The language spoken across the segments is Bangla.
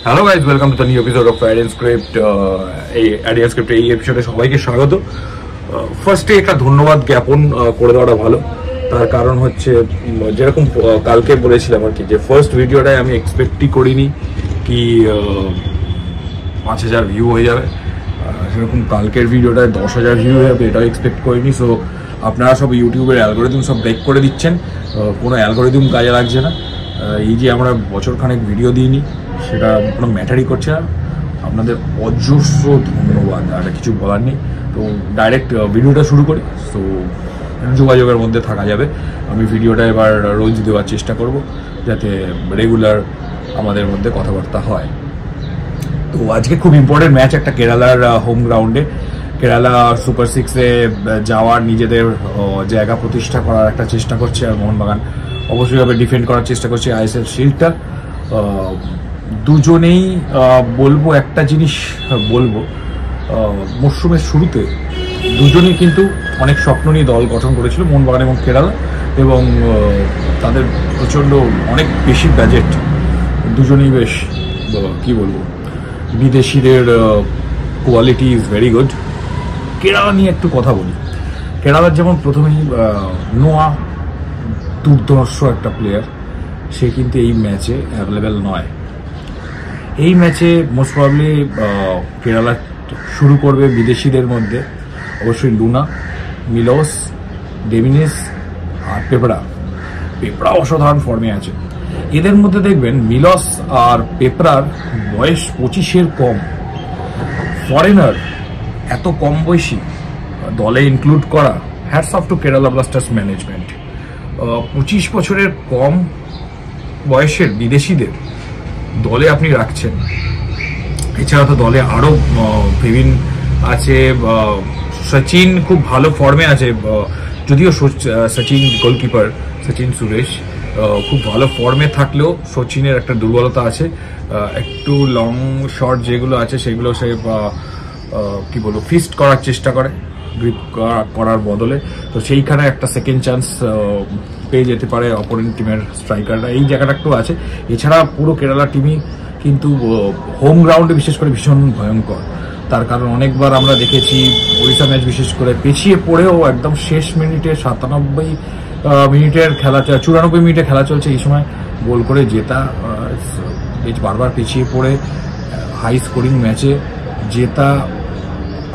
Hello guys, welcome to the new episode of Adian script. Adian script এই এপিসোডে সবাইকে স্বাগত। ফার্স্টে একটা ধন্যবাদ জ্ঞাপন করে দেওয়াটা ভালো। তার কারণ হচ্ছে যেরকম কালকে বলেছিলাম আর কি, যে ফার্স্ট ভিডিওটায় আমি এক্সপেক্টই করিনি কি 5,000 ভিউ হয়ে যাবে। সেরকম কালকের ভিডিওটায় 10,000 ভিউ হয়ে যাবে এটাও এক্সপেক্ট করিনি। সো আপনারা সব ইউটিউবের অ্যালগোরিদম সব ব্রেক করে দিচ্ছেন, কোনো অ্যালগোরিদম কাজে লাগছে না। এই যে আমরা বছরখানেক ভিডিও দিইনি সেটা কোনো ম্যাটারই করছে না। আপনাদের অজস্র ধন্যবাদ, আর কিছু বলার নেই। তো ডাইরেক্ট ভিডিওটা শুরু করি। সো যোগাযোগের মধ্যে থাকা যাবে। আমি ভিডিওটা এবার রোজ দেওয়ার চেষ্টা করব যাতে রেগুলার আমাদের মধ্যে কথাবার্তা হয়। তো আজকে খুব ইম্পর্টেন্ট ম্যাচ একটা কেরালার হোম গ্রাউন্ডে। কেরালা সুপার সিক্সে যাওয়ার, নিজেদের জায়গা প্রতিষ্ঠা করার একটা চেষ্টা করছে, আর মোহনবাগান অবশ্যইভাবে ডিফেন্ড করার চেষ্টা করছে আইএসএল শিল্ডটা। দুজনেই বলবো একটা জিনিস বলবো, মরশুমের শুরুতে দুজনেই কিন্তু অনেক স্বপ্ন নিয়ে দল গঠন করেছিল, মোহনবাগান এবং কেরালা, এবং তাদের প্রচণ্ড অনেক বেশি বাজেট। দুজনেই বেশ কি বলবো, বিদেশিদের quality is very good. Kerala নিয়ে একটু কথা বলি। কেরালার যেমন প্রথমেই নোয়া দুর্ধর্ষ একটা প্লেয়ার, সে কিন্তু এই ম্যাচে অ্যাভেলেবেল নয়। এই ম্যাচে মোস্ট প্রবলি কেরালা শুরু করবে বিদেশিদের মধ্যে অবশ্যই লুনা, মিলোস, ডেমিনিস আর পেপরা অসাধারণ ফর্মে আছে। এদের মধ্যে দেখবেন মিলোস আর পেপরার বয়স 25-এর কম। ফরেনার এত কম বয়সী দলে ইনক্লুড করা, hats off to Kerala blasters management. 25 বছরের কম বয়সের বিদেশিদের দলে আপনি রাখছেন। এছাড়া তো দলে আরও ভিভিন আছে, সচিন খুব ভালো ফর্মে আছে, যদিও সচিন গোলকিপার সচিন সুরেশ খুব ভালো ফর্মে থাকলেও সচিনের একটা দুর্বলতা আছে, একটু লং শট যেগুলো আছে সেগুলো সে কি বলবো ফিস্ট করার চেষ্টা করে গ্রিপ করার বদলে। তো সেইখানে একটা সেকেন্ড চান্স পেয়ে যেতে পারে অপোনেন্ট টিমের স্ট্রাইকাররা, এই জায়গাটা একটু আছে। এছাড়া পুরো কেরালা টিমই কিন্তু হোম গ্রাউন্ডে বিশেষ করে ভীষণ ভয়ঙ্কর। তার কারণ অনেকবার আমরা দেখেছি ওড়িশা ম্যাচ বিশেষ করে পিছিয়ে পড়েও একদম শেষ মিনিটে 97 মিনিটের খেলা, 94 মিনিটে খেলা চলছে, এই সময় গোল করে জেতা। বারবার পিছিয়ে পড়ে হাই স্কোরিং ম্যাচে জেতা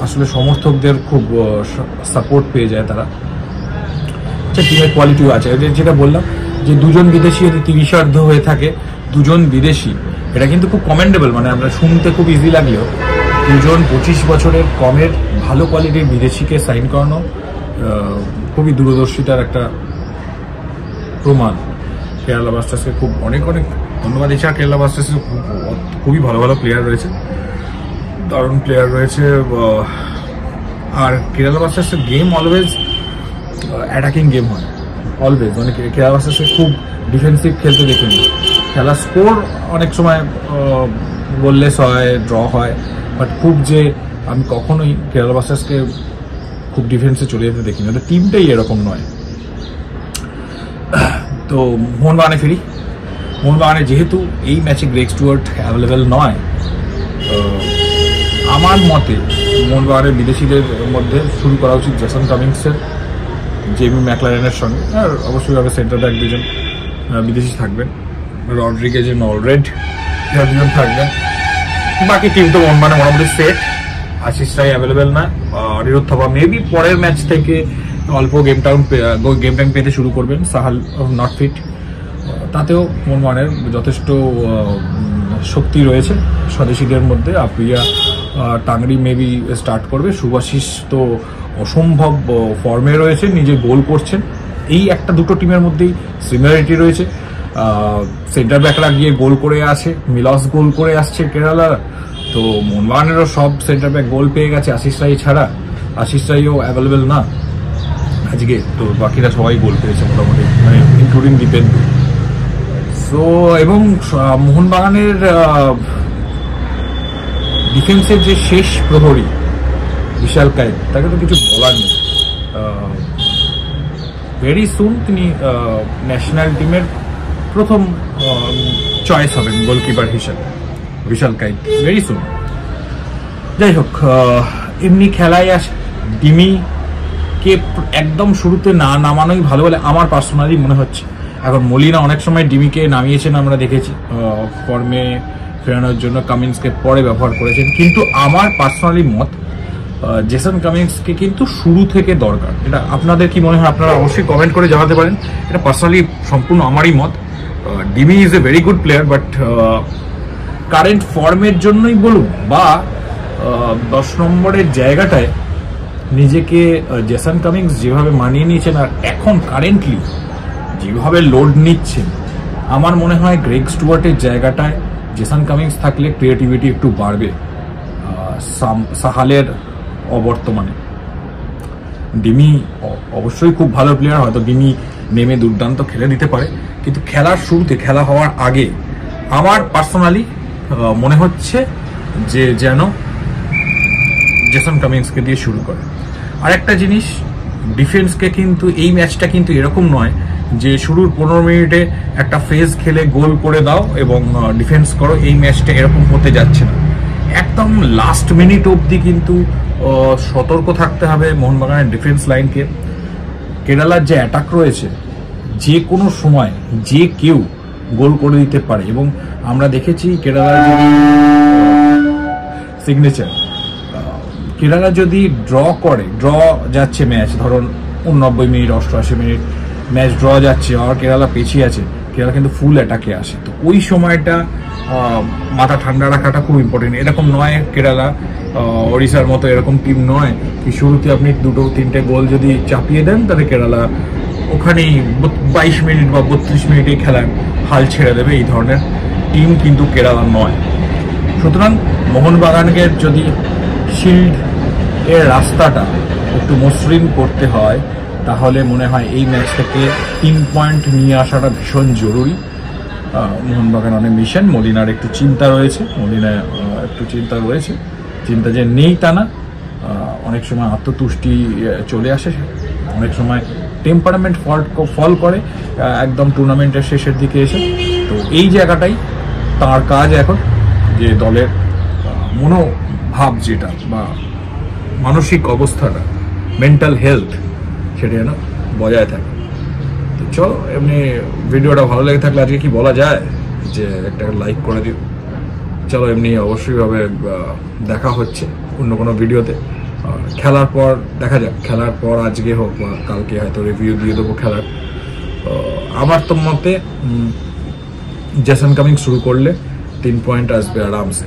আসলে সমর্থকদের খুব সাপোর্ট পেয়ে যায় তারা। টিমের কোয়ালিটিও আছে, যেটা বললাম যে দুজন বিদেশি যদি 30-ার্ধ হয়ে থাকে, দুজন বিদেশি, এটা কিন্তু খুব কমেন্ডেবল। মানে আমরা শুনতে খুব ইজি লাগলেও দুজন 25 বছরের কমের ভালো কোয়ালিটির বিদেশিকে সাইন করানো খুবই দূরদর্শিতার একটা প্রমাণ। কেরালা ব্লাস্টার্সকে খুব অনেক অনেক ধন্যবাদ। এছাড়া কেরালা ব্লাস্টার্সে খুবই ভালো ভালো প্লেয়ার রয়েছে, দারুণ প্লেয়ার রয়েছে। আর কেরালা ব্লাস্টার্সের গেম অলওয়েজ অ্যাটাকিং গেম হয়, অলওয়েজ। মানে কেরালা ব্লাস্টার্সে খুব ডিফেন্সিভ খেলতে দেখিনি। খেলা স্কোর অনেক সময় গোললেস হয়, ড্র হয়, বাট খুব যে আমি কখনোই কেরালা ব্লাস্টার্সকে খুব ডিফেন্সে চলে যেতে দেখিনি। ওদের টিমটাই এরকম নয়। তো মোহনবাগানে ফিরি। মোহনবাগানে যেহেতু এই ম্যাচে গ্রেগ স্টুয়ার্ট অ্যাভেলেবেল নয়, আমার মতে মোহনবাগানের বিদেশিদের মধ্যে শুরু করা উচিত জেসন কামিংসের, জেমি ম্যাকলারেনের সঙ্গে। আর অবশ্যইভাবে সেন্টার ব্যাক দুজন বিদেশি থাকবেন, রড্রিগেজ এবং অলরেড দুজন থাকবেন। বাকি টিম তো মানে মোটামুটি সেট। আশিস রায় অ্যাভেলেবেল না, অনিরুদ্ধ থাপা মেবি পরের ম্যাচ থেকে অল্প গেম টাইম পেতে শুরু করবেন। সাহাল নট ফিট, তাতেও মোহনবাগানের যথেষ্ট শক্তি রয়েছে স্বদেশিদের মধ্যে। আপ্রিয়া টাংরি মেবি স্টার্ট করবে। শুভাশিস তো অসম্ভব ফর্মে রয়েছে, নিজে গোল করছেন। এই একটা দুটো টিমের মধ্যেই সিমিলারিটি রয়েছে। সেন্টার ব্যাকরা গিয়ে গোল করে আছে, মিলস গোল করে আসছে কেরালা। তো মোহনবাগানেরও সব সেন্টার ব্যাক গোল পেয়ে গেছে আশিস রায় ছাড়া। আশিস রায়ও অ্যাভেলেবেল না আজকে, তো বাকিরা সবাই গোল পেয়েছে মোটামুটি, মানে ইনক্লুডিং দীপেন্দু। সো এবং মোহনবাগানের ডিফেন্সের যে শেষ প্রহরী বিশাল কায়েত, তাকে তো কিছু বলার নেই। ভেরি সুন তিনি ন্যাশনাল টিমের প্রথম চয়েস হবেন গোলকিপার হিসেবে। বিশাল কাইট ভেরি সুন। যাই হোক, এমনি খেলায় আসে ডিমিকে একদম শুরুতে না নামানোই ভালো বলে আমার পার্সোনালি মনে হচ্ছে। এখন মলিনা অনেক সময় ডিমিকে নামিয়েছেন, আমরা দেখেছি ফর্মে ফেরানোর জন্য, কামিন্সকে পরে ব্যবহার করেছেন, কিন্তু আমার পার্সোনালি মত জেসন কামিন্সকে কিন্তু শুরু থেকে দরকার। এটা আপনাদের কি মনে হয়? আপনারা অবশ্যই কমেন্ট করে জানাতে পারেন। এটা পার্সোনালি সম্পূর্ণ আমারই মত। Dimi is a very good player, but current ফর্মের জন্যই বলুন বা 10 নম্বরের জায়গাটায় নিজেকে জেসন কামিন্স যেভাবে মানিয়ে নিয়েছেন আর এখন কারেন্টলি যেভাবে লোড নিচ্ছেন, আমার মনে হয় গ্রেগ স্টুয়ার্টের জায়গাটায় জেসন কামিন্স থাকলে ক্রিয়েটিভিটি একটু বাড়বে সাহালের অবর্তমানে। ডিমি অবশ্যই খুব ভালো প্লেয়ার, হয়তো ডিমি নেমে দুর্দান্ত খেলে দিতে পারে, কিন্তু খেলার শুরুতে, খেলা হওয়ার আগে আমার পার্সোনালি মনে হচ্ছে যে যেন জেসন কামিন্সকে দিয়ে শুরু করে। আরেকটা জিনিস, ডিফেন্সকে কিন্তু এই ম্যাচটা কিন্তু এরকম নয় যে শুরুর 15 মিনিটে একটা ফেজ খেলে গোল করে দাও এবং ডিফেন্স করো, এই ম্যাচটা এরকম হতে যাচ্ছে না। একদম লাস্ট মিনিট অবধি কিন্তু সতর্ক থাকতে হবে মোহনবাগানের ডিফেন্স লাইনকে। কেরালার যে অ্যাটাক রয়েছে, যে কোনো সময় যে কেউ গোল করে দিতে পারে, এবং আমরা দেখেছি কেরালার যে সিগনেচার, কেরালা যদি ড্র যাচ্ছে ম্যাচ, ধরুন 89 মিনিট 88 মিনিট ম্যাচ ড্র যাচ্ছে আর কেরালা পেছিয়ে আছে, কেরালা কিন্তু ফুল অ্যাটাকে আসে। তো ওই সময়টা মাথা ঠান্ডা রাখাটা খুব ইম্পর্টেন্ট। এরকম নয় কেরালা ওড়িশার মতো এরকম টিম নয় কি শুরুতে আপনি 2-3টে গোল যদি চাপিয়ে দেন তাহলে কেরালা ওখানেই 22 মিনিট বা 32 মিনিটে খেলার হাল ছেড়ে দেবে। এই ধরনের টিম কিন্তু কেরালা নয়। সুতরাং মোহনবাগানকে যদি শিল্ড এর রাস্তাটা একটু মসৃণ করতে হয়, তাহলে মনে হয় এই ম্যাচ থেকে 3 পয়েন্ট নিয়ে আসাটা ভীষণ জরুরি। মোহনবাগান অনেক মিশন, মলিনার একটু চিন্তা রয়েছে, চিন্তা যে নেই তা না, অনেক সময় আত্মতুষ্টি চলে আসে, অনেক সময় টেম্পারামেন্ট ফল করে একদম টুর্নামেন্টের শেষের দিকে এসে। তো এই জায়গাটাই তার কাজ এখন, যে দলের মনোভাব যেটা বা মানসিক অবস্থাটা, মেন্টাল হেলথ, সেটা যেন বজায় থাকে। তো চলো, এমনি ভিডিওটা ভালো লেগে থাকলে আজকে কি বলা যায় যে একটা লাইক করে দিও। চলো, এমনি অবশ্যইভাবে দেখা হচ্ছে অন্য কোনো ভিডিওতে। আর খেলার পর দেখা যাক, খেলার পর আজকে হোক বা কালকে হয়তো রিভিউ দিয়ে দেবো খেলার। আমার তো মতে জেসন কামিন্স শুরু করলে 3 পয়েন্ট আসবে আরামসে।